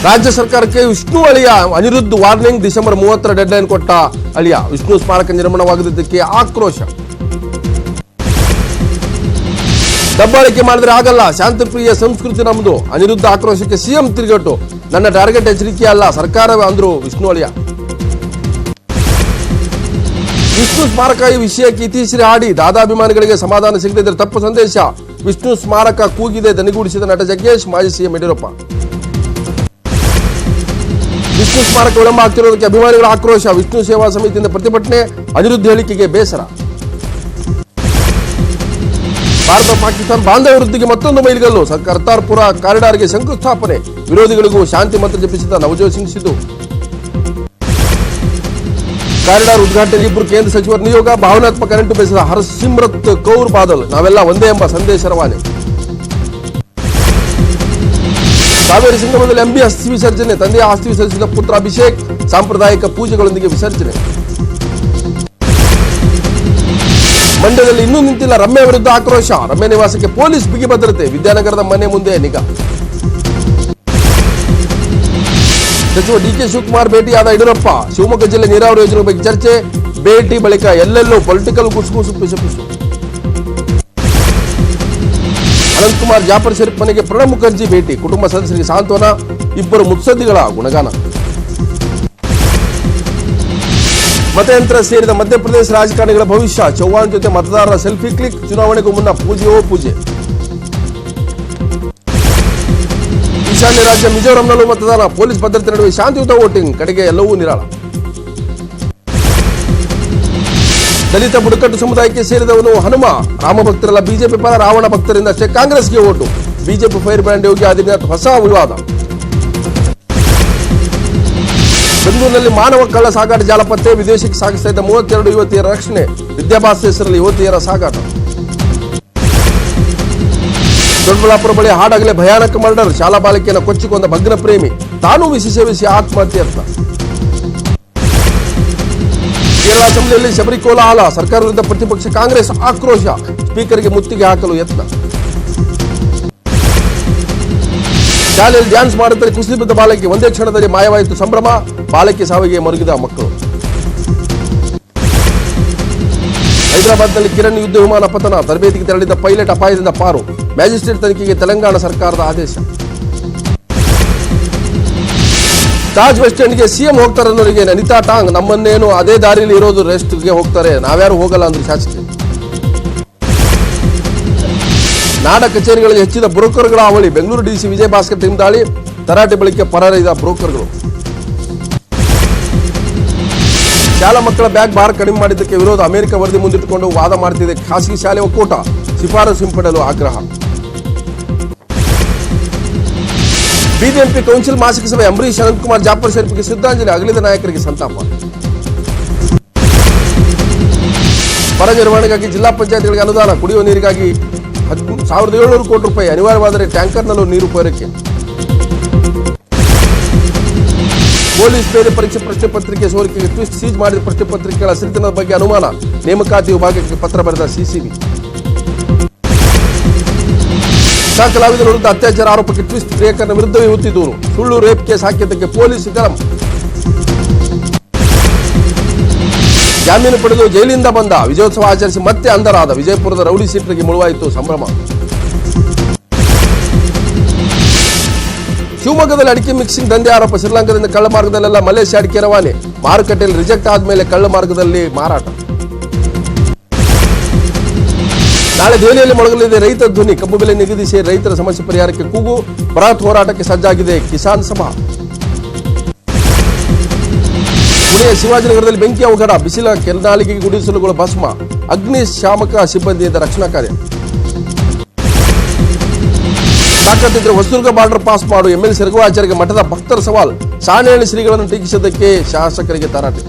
ರಾಜ್ಯ ಸರ್ಕಾರಕ್ಕೆ ವಿಷ್ಣು ಅಳಿಯ ಅನಿರುದ್ಧ ವಾರ್ನಿಂಗ್. ಡಿಸೆಂಬರ್ 30 ಡೆಡ್ಲೈನ್ ಕೊಟ್ಟ ಅಳಿಯ. ವಿಷ್ಣು ಸ್ಮಾರಕ ನಿರ್ಮಾಣವಾಗದಿದ್ದಕ್ಕೆ ಆಕ್ರೋಶ. ದಬ್ಬಾಳಿಕೆ ಮಾಡಿದ್ರೆ ಆಗಲ್ಲ, ಶಾಂತಿಪ್ರಿಯ ಸಂಸ್ಕೃತಿ ನಮ್ಮದು. ಅನಿರುದ್ಧ ಆಕ್ರೋಶಕ್ಕೆ ಸಿಎಂ ತಿರುಗಟ್ಟು. ನನ್ನ ಟಾರ್ಗೆಟ್ ಎಚ್ಚರಿಕೆ ಅಲ್ಲ, ಸರ್ಕಾರವೇ ಅಂದ್ರು ವಿಷ್ಣು ಅಳಿಯ. ವಿಷ್ಣು ಸ್ಮಾರಕ ಈ ವಿಷಯಕ್ಕೆ ಇತಿಶ್ರೀ ಹಾಡಿ ದಾದಾಭಿಮಾನಿಗಳಿಗೆ ಸಮಾಧಾನ ಸಿಗದಿದ್ದರೆ ತಪ್ಪು ಸಂದೇಶ. ವಿಷ್ಣು ಸ್ಮಾರಕ ಕೂಗಿದೆ ದನಿಗೂಡಿಸಿದ ನಟ ಜಗ್ಗೇಶ್, ಮಾಜಿ ಸಿಎಂ ಯಡಿಯೂರಪ್ಪ. ವಿಷ್ಣು ಸ್ಮಾರಕ ವಿಳಂಬ ಆಗ್ತಿರೋದಕ್ಕೆ ಅಭಿಮಾನಿಗಳ ಆಕ್ರೋಶ. ವಿಷ್ಣು ಸೇವಾ ಸಮಿತಿಯಿಂದ ಪ್ರತಿಭಟನೆ. ಅನಿರುದ್ಧ ಹೇಳಿಕೆಗೆ ಬೇಸರ. ಭಾರತ ಪಾಕಿಸ್ತಾನ ಬಾಂಧವ್ಯ ವೃದ್ಧಿಗೆ ಮತ್ತೊಂದು ಮೈಲಿಗಲ್ಲು. ಕರ್ತಾರ್ಪುರ ಕಾರಿಡಾರ್ಗೆ ಶಂಕುಸ್ಥಾಪನೆ. ವಿರೋಧಿಗಳಿಗೂ ಶಾಂತಿ ಮಂತ್ರ ಜಪಿಸಿದ ನವಜೋತ್ ಸಿಂಗ್ ಸಿಧು. ಕಾರಿಡಾರ್ ಉದ್ಘಾಟನೆಗೆ ಇಬ್ಬರು ಕೇಂದ್ರ ಸಚಿವರ ನಿಯೋಗ. ಭಾವನಾತ್ಮಕ ಕರೆಂಟು ಬೇಸದ ಹರ್ಸಿಮ್ರತ್ ಕೌರ್ ಬಾದಲ್. ನಾವೆಲ್ಲ ಒಂದೇ ಎಂಬ ಸಂದೇಶ ರವಾನೆ. ಕಾವೇರಿ ಸಂಗಮದಲ್ಲಿ ಎಂಬಿ ಅಸ್ಥಿ ವಿಸರ್ಜನೆ. ತಂದೆಯ ಅಸ್ಥಿ ವಿಸರ್ಜಿಸಿದ ಪುತ್ರ ಅಭಿಷೇಕ್. ಸಾಂಪ್ರದಾಯಿಕ ಪೂಜೆಗಳೊಂದಿಗೆ ವಿಸರ್ಜನೆ. ಮಂಡ್ಯದಲ್ಲಿ ಇನ್ನೂ ನಿಂತಿಲ್ಲ ರಮ್ಯಾ ವಿರುದ್ಧ ಆಕ್ರೋಶ. ರಮ್ಯಾ ನಿವಾಸಕ್ಕೆ ಪೊಲೀಸ್ ಬಿಗಿ ಭದ್ರತೆ. ವಿದ್ಯಾನಗರದ ಮನೆ ಮುಂದೆ ನಿಗಾ. ಸಚಿವ ಡಿಕೆ ಶಿವಕುಮಾರ್ ಭೇಟಿಯಾದ ಯಡಿಯೂರಪ್ಪ. ಶಿವಮೊಗ್ಗ ಜಿಲ್ಲೆ ನೀರಾವರಿ ಯೋಜನೆ ಬಗ್ಗೆ ಚರ್ಚೆ. ಭೇಟಿ ಬಳಿಕ ಎಲ್ಲೆಲ್ಲೂ ಪೊಲಿಟಿಕಲ್ ಗುಸುಗುಸು ಪಿಸುಪಿಸು. ಅನಂತಕುಮಾರ್ ಜಾಫರ್ ಶರೀಫ್ ಮನೆಗೆ ಪ್ರಣಬ್ ಮುಖರ್ಜಿ ಭೇಟಿ. ಕುಟುಂಬ ಸದಸ್ಯರಿಗೆ ಸಾಂತ್ವನ. ಇಬ್ಬರು ಮುತ್ಸದ್ದಿಗಳ ಗುಣಗಾನ. ಮತಯಂತ್ರ ಸೇರಿದ ಮಧ್ಯಪ್ರದೇಶ ರಾಜಕಾರಣಿಗಳ ಭವಿಷ್ಯ. ಚೌಹಾಣ್ ಜೊತೆ ಮತದಾರರ ಸೆಲ್ಫಿ ಕ್ಲಿಕ್. ಚುನಾವಣೆಗೂ ಮುನ್ನ ಪೂಜೆಯೋ ಪೂಜೆ. ಈಶಾನ್ಯ ರಾಜ್ಯ ಮಿಜೋರಂನಲ್ಲೂ ಮತದಾನ. ಪೊಲೀಸ್ ಭದ್ರತೆ ನಡುವೆ ಶಾಂತಿಯುತ ವೋಟಿಂಗ್. ಕಡೆಗೆ ಎಲ್ಲವೂ ನಿರಾಳ. ದಲಿತ ಬುಡಕಟ್ಟು ಸಮುದಾಯಕ್ಕೆ ಸೇರಿದವನು ಹನುಮ. ರಾಮ ಭಕ್ತರೆಲ್ಲ ಬಿಜೆಪಿ ಪರ, ರಾವಣ ಭಕ್ತರಿಂದ ಅಷ್ಟೇ ಕಾಂಗ್ರೆಸ್ಗೆ vote. BJP fire brand Yogi Adityanath ಹೊಸ ವಿವಾದ. ಬೆಂಗಳೂರಿನಲ್ಲಿ ಮಾನವ ಕಳ್ಳ ಸಾಗಾಟ ಜಾಲ ಪತ್ತೆ. ವಿದೇಶಕ್ಕೆ ಸಾಗಿಸ್ತಾ ಇದ್ದ 32 ಯುವತಿಯರ ರಕ್ಷಣೆ. ವಿದ್ಯಾಭ್ಯಾಸ ಹೆಸರಲ್ಲಿ ಯುವತಿಯರ ಸಾಗಾಟ. ದೊಡ್ಡಬಳ್ಳಾಪುರ ಬಳಿ ಹಾಡಾಗಲೇ ಭಯಾನಕ ಮರ್ಡರ್. ಶಾಲಾ ಬಾಲಕಿಯನ್ನು ಕೊಚ್ಚಿಕೊಂಡ ಭಗ್ನ ಪ್ರೇಮಿ. ತಾನೂ ವಿಷ ಸೇವಿಸಿ ಆತ್ಮಹತ್ಯೆ ಯತ್ನ. ಕೇರಳ ಅಸೆಂಬ್ಲಿಯಲ್ಲಿ ಶಬರಿ ಕೋಲಾಹಲ. ಸರ್ಕಾರ ವಿರುದ್ಧ ಪ್ರತಿಪಕ್ಷ ಕಾಂಗ್ರೆಸ್ ಆಕ್ರೋಶ. ಸ್ಪೀಕರ್ಗೆ ಮುತ್ತಿಗೆ ಹಾಕಲು ಯತ್ನ. ಶಾಲೆಯಲ್ಲಿ ಡ್ಯಾನ್ಸ್ ಮಾಡುತ್ತಾರೆ ಕುಸಿದು ಬಿದ್ದ ಬಾಲಕಿ. ಒಂದೇ ಕ್ಷಣದಲ್ಲಿ ಮಾಯವಾಯಿತು ಸಂಭ್ರಮ. ಬಾಲಕಿ ಸಾವಿಗೆ ಮರುಗಿದ ಮಕ್ಕಳು. ಹೈದರಾಬಾದ್ನಲ್ಲಿ ಕಿರಣ್ ಯುದ್ಧ ವಿಮಾನ ಪತನ. ತರಬೇತಿಗೆ ತೆರಳಿದ್ದ ಪೈಲಟ್ ಅಪಾಯದಿಂದ ಪಾರು. ಮ್ಯಾಜಿಸ್ಟ್ರೇಟ್ ತನಿಖೆಗೆ ತೆಲಂಗಾಣ ಸರ್ಕಾರದ ಆದೇಶ. ತಾಜ್ ವೆಸ್ಟ್ ಎಂಡ್ಗೆ ಸಿಎಂ ಹೋಗ್ತಾರನ್ನೋರಿಗೆ ಅನಿತಾ ಟಾಂಗ್. ನಮ್ಮನ್ನೇನು ಅದೇ ದಾರಿಯಲ್ಲಿ ಇರೋದು ರೆಸ್ಟ್ಗೆ ಹೋಗ್ತಾರೆ, ನಾವ್ಯಾರು ಹೋಗಲ್ಲ ಅಂದ್ರು ಶಾಸಕಿ. ನಾಡ ಕಚೇರಿಗಳಲ್ಲಿ ಹೆಚ್ಚಿದ ಬ್ರೋಕರ್ಗಳ ಅವಳಿ. ಬೆಂಗಳೂರು ಡಿಸಿ ವಿಜಯ ಭಾಸ್ಕರ್ ಟೀಮ್ ದಾಳಿ. ತರಾಟೆ ಬಳಿಕ ಪರಾರಿದ ಬ್ರೋಕರ್ಗಳು. ಶಾಲಾ ಮಕ್ಕಳ ಬ್ಯಾಗ್ ಭಾರ ಕಡಿಮೆ ಮಾಡಿದ್ದಕ್ಕೆ ವಿರೋಧ. ಅಮೆರಿಕ ವರದಿ ಮುಂದಿಟ್ಟುಕೊಂಡು ವಾದ ಮಾಡುತ್ತಿದೆ ಖಾಸಗಿ ಶಾಲೆ ಒಕ್ಕೂಟ. ಶಿಫಾರಸು ಹಿಂಪಡೆಯಲು ಆಗ್ರಹ. ಬಿಬಿಎಂಪಿ ಕೌನ್ಸಿಲ್ ಮಾಸಿಕ ಸಭೆ. ಅಂಬರೀಶ್, ಅನಂತಕುಮಾರ್, ಜಾಫರ್ ಶರೀಫ್ಗೆ ಶ್ರದ್ಧಾಂಜಲಿ. ಅಗಲಿದ ನಾಯಕರಿಗೆ ಸಂತಾಪ. ಬರ ನಿರ್ವಹಣೆಗಾಗಿ ಜಿಲ್ಲಾ ಪಂಚಾಯತ್ಗಳಿಗೆ ಅನುದಾನ. ಕುಡಿಯುವ ನೀರಿಗಾಗಿ 1700 ಕೋಟಿ ರೂಪಾಯಿ. ಅನಿವಾರ್ಯವಾದರೆ ಟ್ಯಾಂಕರ್ನಲ್ಲೂ ನೀರು ಪೂರೈಕೆ. ಪೊಲೀಸ್ ಬೇರೆ ಪರೀಕ್ಷೆ ಪ್ರಶ್ನೆ ಪತ್ರಿಕೆ ಸೋರಿಕೆಗೆ ಟ್ವಿಸ್ಟ್. ಸೀಜ್ ಮಾಡಿದ ಪ್ರಶ್ನೆ ಪತ್ರಿಕೆಗಳ ಸಿರಿತನದ ಬಗ್ಗೆ ಅನುಮಾನ. ನೇಮಕಾತಿ ವಿಭಾಗಕ್ಕೆ ಪತ್ರ ಬರೆದ ಸಿಸಿಬಿ. ಕಲಾವಿದರ ವಿರುದ್ಧ ಅತ್ಯಾಚಾರ ಆರೋಪಕ್ಕೆ ಟ್ವಿಸ್ಟ್. ಪ್ರಿಯಕರನ ವಿರುದ್ಧವೇ ಹುತ್ತಿ ದೂರು. ಸುಳ್ಳು ರೇಪ್ ಕೇಸ್ ಹಾಕಿದ್ದಕ್ಕೆ ಪೊಲೀಸ್ ಗರಂ. ಜಾಮೀನು ಪಡೆದು ಜೈಲಿಂದ ಬಂದ. ವಿಜಯೋತ್ಸವ ಆಚರಿಸಿ ಮತ್ತೆ ಅಂಧರಾದ. ವಿಜಯಪುರದ ರೌಡಿ ಸೀಟರಿಗೆ ಮುಳುವಾಯಿತು ಸಂಭ್ರಮ. ಶಿವಮೊಗ್ಗದಲ್ಲಿ ಅಡಿಕೆ ಮಿಕ್ಸಿಂಗ್ ದಂಧೆ ಆರೋಪ. ಶ್ರೀಲಂಕಾದಿಂದ ಕಳ್ಳ ಮಾರ್ಗದಲ್ಲೆಲ್ಲ ಮಲೇಷ್ಯಾ ಅಡಿಕೆ ರವಾನೆ. ಮಾರುಕಟ್ಟೆಯಲ್ಲಿ ರಿಜೆಕ್ಟ್ ಆದ್ಮೇಲೆ ಕಳ್ಳ ಮಾರ್ಗದಲ್ಲಿ ಮಾರಾಟ. ನಾಳೆ ದೆಹಲಿಯಲ್ಲಿ ಮೊಳಗಲಿದೆ ರೈತ ಧ್ವನಿ. ಕಬ್ಬು ಬೆಲೆ ನಿಗದಿಸಿ ರೈತರ ಸಮಸ್ಯೆ ಪರಿಹಾರಕ್ಕೆ ಕೂಗು. ಬೃಹತ್ ಹೋರಾಟಕ್ಕೆ ಸಜ್ಜಾಗಿದೆ ಕಿಸಾನ್ ಸಭಾ. ಪುಣೆಯ ಶಿವಾಜಿನಗರದಲ್ಲಿ ಬೆಂಕಿ ಅವಘಡ. ಬಿಸಿಲ ಕೆನಾಲಿಗೆ ಗುಡಿಸಲುಗಳು ಭಸ್ಮ. ಅಗ್ನಿಶಾಮಕ ಸಿಬ್ಬಂದಿಯಿಂದ ರಕ್ಷಣಾ ಕಾರ್ಯ. ತಾಕತ್ತಿದ್ರೆ ಹೊಸದುರ್ಗ ಬಾರ್ಡರ್ ಪಾಸ್ ಮಾಡು. ಎಂಎಲ್ಸಿ ರಘುವಾಚಾರ್ಯಗೆ ಮಠದ ಭಕ್ತರ ಸವಾಲ್. ಸಾಣೇಹಳ್ಳಿ ಶ್ರೀಗಳನ್ನು ಟೀಕಿಸಿದ್ದಕ್ಕೆ ಶಾಸಕರಿಗೆ ತರಾಟೆ.